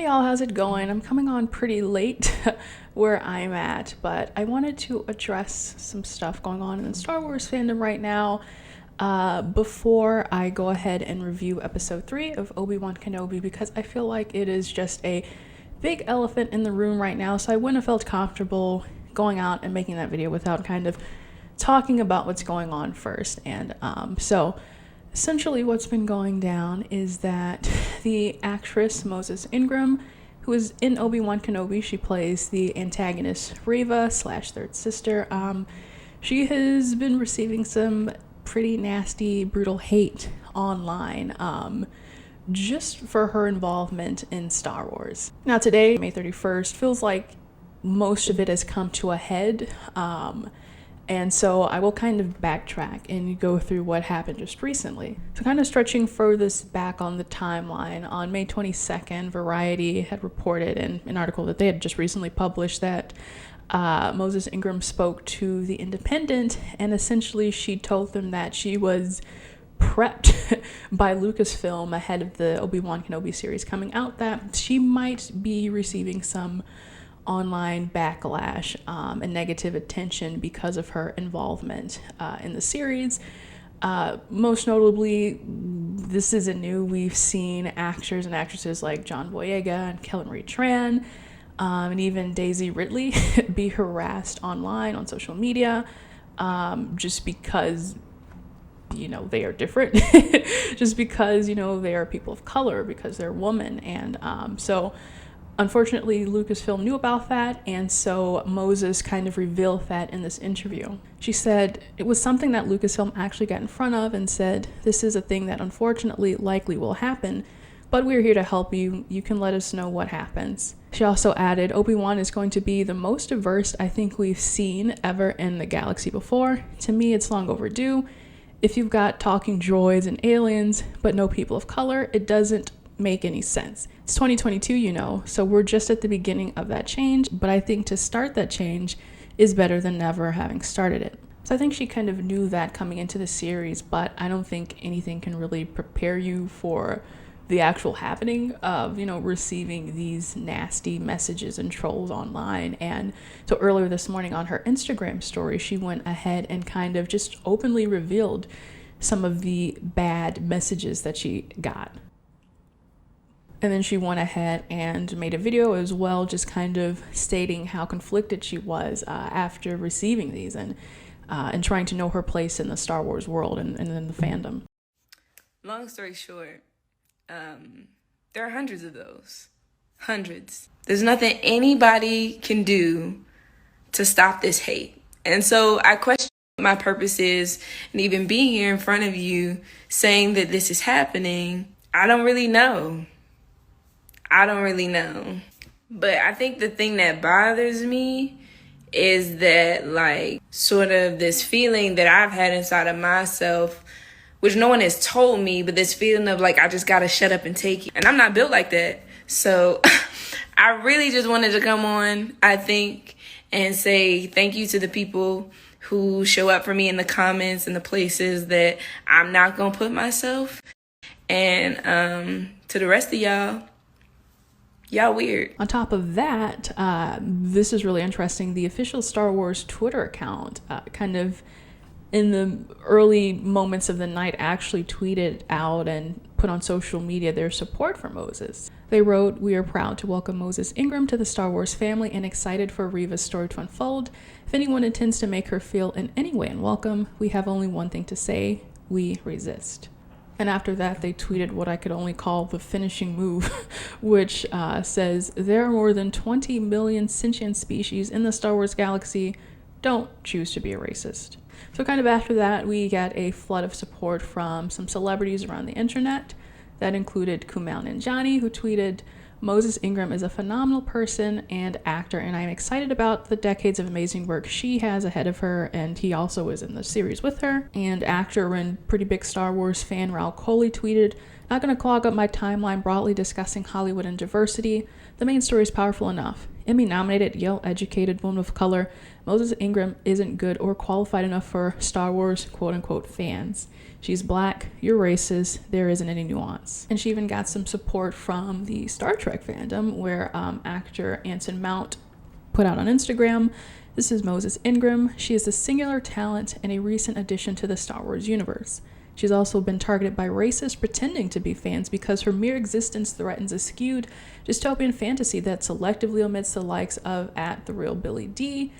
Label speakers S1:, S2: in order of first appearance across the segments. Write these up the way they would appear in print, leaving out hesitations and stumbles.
S1: Hey y'all, how's it going? I'm coming on pretty late where I'm at, but I wanted to address some stuff going on in the Star Wars fandom right now before I go ahead and review episode 3 of Obi-Wan Kenobi, because I feel like it is just a big elephant in the room right now, so I wouldn't have felt comfortable going out and making that video without kind of talking about what's going on first. And so essentially what's been going down is that the actress Moses Ingram, who is in Obi-Wan Kenobi, she plays the antagonist Reva / third sister, she has been receiving some pretty nasty, brutal hate online just for her involvement in Star Wars. Now today, May 31st, feels like most of it has come to a head. And so I will kind of backtrack and go through what happened just recently. So kind of stretching furthest back on the timeline, on May 22nd, Variety had reported in an article that they had just recently published that Moses Ingram spoke to The Independent, and essentially she told them that she was prepped by Lucasfilm ahead of the Obi-Wan Kenobi series coming out, that she might be receiving some online backlash and negative attention because of her involvement in the series. Most notably, this isn't new. We've seen actors and actresses like John Boyega and Kellen Marie Tran, and even Daisy Ridley be harassed online on social media just because they are different, just because they are people of color, because they're women. And so unfortunately, Lucasfilm knew about that, and so Moses kind of revealed that in this interview. She said it was something that Lucasfilm actually got in front of and said, "This is a thing that unfortunately likely will happen, but we're here to help you. You can let us know what happens." She also added, "Obi-Wan is going to be the most diverse I think we've seen ever in the galaxy before. To me, it's long overdue. If you've got talking droids and aliens, but no people of color, it doesn't make any sense. It's 2022, so we're just at the beginning of that change, but I think to start that change is better than never having started it." So I think she kind of knew that coming into the series, but I don't think anything can really prepare you for the actual happening of, receiving these nasty messages and trolls online. And so earlier this morning on her Instagram story, she went ahead and kind of just openly revealed some of the bad messages that she got. And then she went ahead and made a video as well, just kind of stating how conflicted she was after receiving these and trying to know her place in the Star Wars world and in the fandom.
S2: Long story short, there are hundreds of those. Hundreds. There's nothing anybody can do to stop this hate. And so I question what my purpose is, and even being here in front of you saying that this is happening, I don't really know. But I think the thing that bothers me is that, sort of this feeling that I've had inside of myself, which no one has told me, but this feeling of I just gotta shut up and take it. And I'm not built like that. So I really just wanted to come on, I think, and say thank you to the people who show up for me in the comments and the places that I'm not gonna put myself. And to the rest of y'all weird.
S1: On top of that, this is really interesting. The official Star Wars Twitter account kind of in the early moments of the night actually tweeted out and put on social media their support for Moses. They wrote, "We are proud to welcome Moses Ingram to the Star Wars family and excited for Reva's story to unfold. If anyone intends to make her feel in any way unwelcome, we have only one thing to say: we resist." And after that, they tweeted what I could only call the finishing move, which says, "There are more than 20 million sentient species in the Star Wars galaxy. Don't choose to be a racist." So kind of after that, we got a flood of support from some celebrities around the internet. That included Kumail Nanjiani, who tweeted, "Moses Ingram is a phenomenal person and actor, and I am excited about the decades of amazing work she has ahead of her," and he also is in the series with her. And actor and pretty big Star Wars fan Raul Coley tweeted, Not going to clog up my timeline broadly discussing Hollywood and diversity. The main story is powerful enough. Emmy-nominated, Yale-educated woman of color, Moses Ingram isn't good or qualified enough for Star Wars quote-unquote fans. She's black, you're racist, there isn't any nuance. And she even got some support from the Star Trek fandom, where actor Anson Mount put out on Instagram, "This is Moses Ingram. She is a singular talent and a recent addition to the Star Wars universe. She's also been targeted by racists pretending to be fans because her mere existence threatens a skewed dystopian fantasy that selectively omits the likes of @TheRealBillyD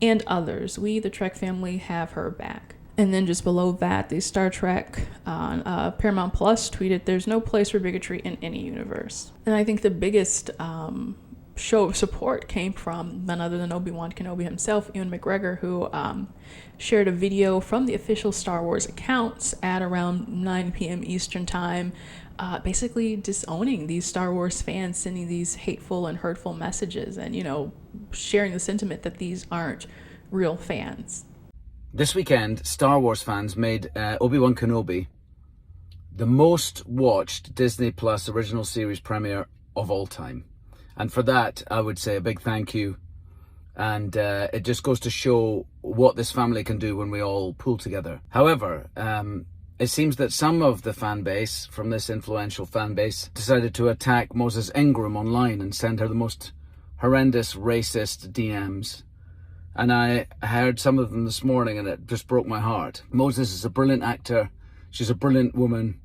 S1: and others. We, the Trek family, have her back." And then just below that, the Star Trek on Paramount Plus tweeted, "There's no place for bigotry in any universe." And I think the biggest show of support came from none other than Obi-Wan Kenobi himself, Ewan McGregor, who shared a video from the official Star Wars accounts at around 9 p.m. Eastern time, basically disowning these Star Wars fans, sending these hateful and hurtful messages, and, sharing the sentiment that these aren't real fans.
S3: This weekend, Star Wars fans made Obi-Wan Kenobi the most watched Disney Plus original series premiere of all time. And for that, I would say a big thank you. And it just goes to show what this family can do when we all pull together. However, it seems that some of the fan base, from this influential fan base, decided to attack Moses Ingram online and send her the most horrendous racist DMs. And I heard some of them this morning and it just broke my heart. Moses is a brilliant actor. She's a brilliant woman.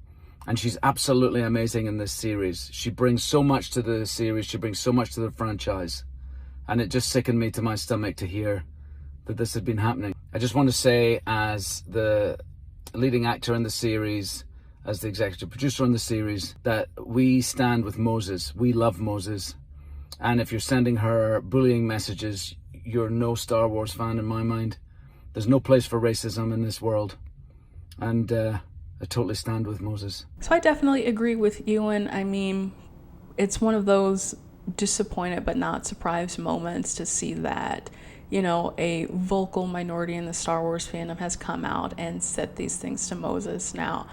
S3: And she's absolutely amazing in this series. She brings so much to the series. She brings so much to the franchise. And it just sickened me to my stomach to hear that this had been happening. I just want to say, as the leading actor in the series, as the executive producer on the series, that we stand with Moses. We love Moses. And if you're sending her bullying messages, you're no Star Wars fan in my mind. There's no place for racism in this world. And I totally stand with Moses.
S1: So I definitely agree with Ewan. I mean, it's one of those disappointed but not surprised moments to see that, a vocal minority in the Star Wars fandom has come out and said these things to Moses. Now,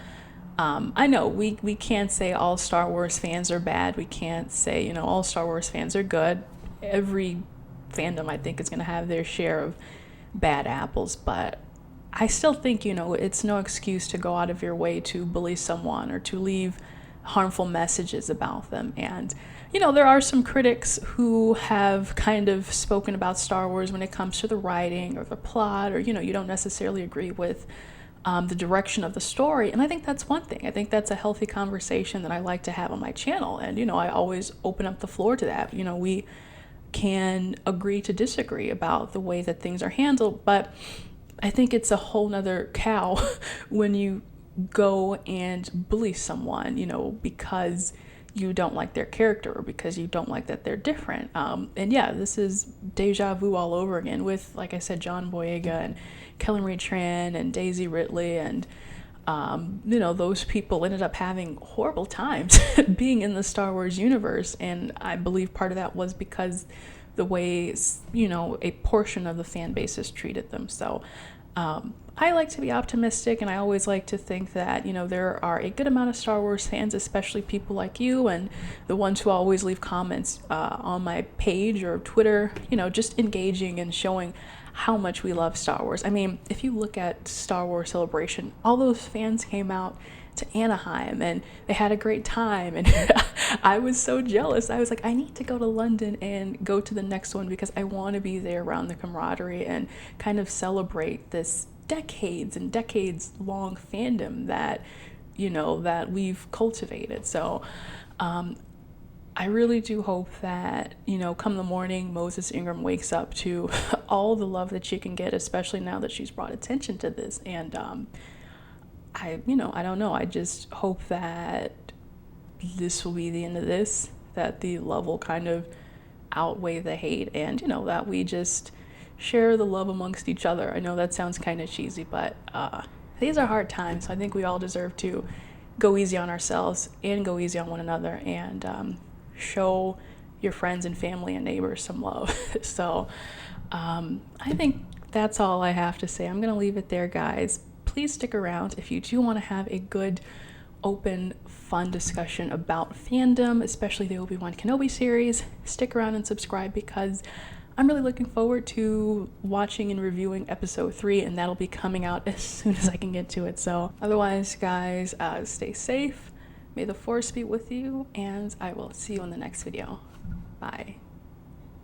S1: I know we can't say all Star Wars fans are bad. We can't say, all Star Wars fans are good. Every fandom, I think, is going to have their share of bad apples, but I still think, it's no excuse to go out of your way to bully someone or to leave harmful messages about them. And, there are some critics who have kind of spoken about Star Wars when it comes to the writing or the plot, or, you don't necessarily agree with the direction of the story. And I think that's one thing. I think that's a healthy conversation that I like to have on my channel. And, I always open up the floor to that. We can agree to disagree about the way that things are handled, but I think it's a whole nother cow when you go and bully someone, because you don't like their character or because you don't like that they're different. And yeah, this is deja vu all over again with, like I said, John Boyega and Kelly Marie Tran and Daisy Ridley, and those people ended up having horrible times being in the Star Wars universe. And I believe part of that was because the way, a portion of the fan base has treated them. So I like to be optimistic, and I always like to think that, there are a good amount of Star Wars fans, especially people like you and the ones who always leave comments on my page or Twitter, just engaging and showing how much we love Star Wars. I mean, if you look at Star Wars Celebration, all those fans came out to Anaheim and they had a great time, and I was so jealous. I was like, I need to go to London and go to the next one because I want to be there around the camaraderie and kind of celebrate this decades and decades long fandom that that we've cultivated. So I really do hope that, come the morning, Moses Ingram wakes up to all the love that she can get, especially now that she's brought attention to this. And I don't know. I just hope that this will be the end of this, that the love will kind of outweigh the hate, and, that we just share the love amongst each other. I know that sounds kind of cheesy, but these are hard times. I think we all deserve to go easy on ourselves and go easy on one another, and show your friends and family and neighbors some love. So I think that's all I have to say. I'm going to leave it there, guys. Please stick around if you do want to have a good, open, fun discussion about fandom, especially the Obi-Wan Kenobi series, stick around and subscribe because I'm really looking forward to watching and reviewing episode 3, and that'll be coming out as soon as I can get to it. So otherwise, guys, stay safe. May the force be with you, and I will see you in the next video. Bye.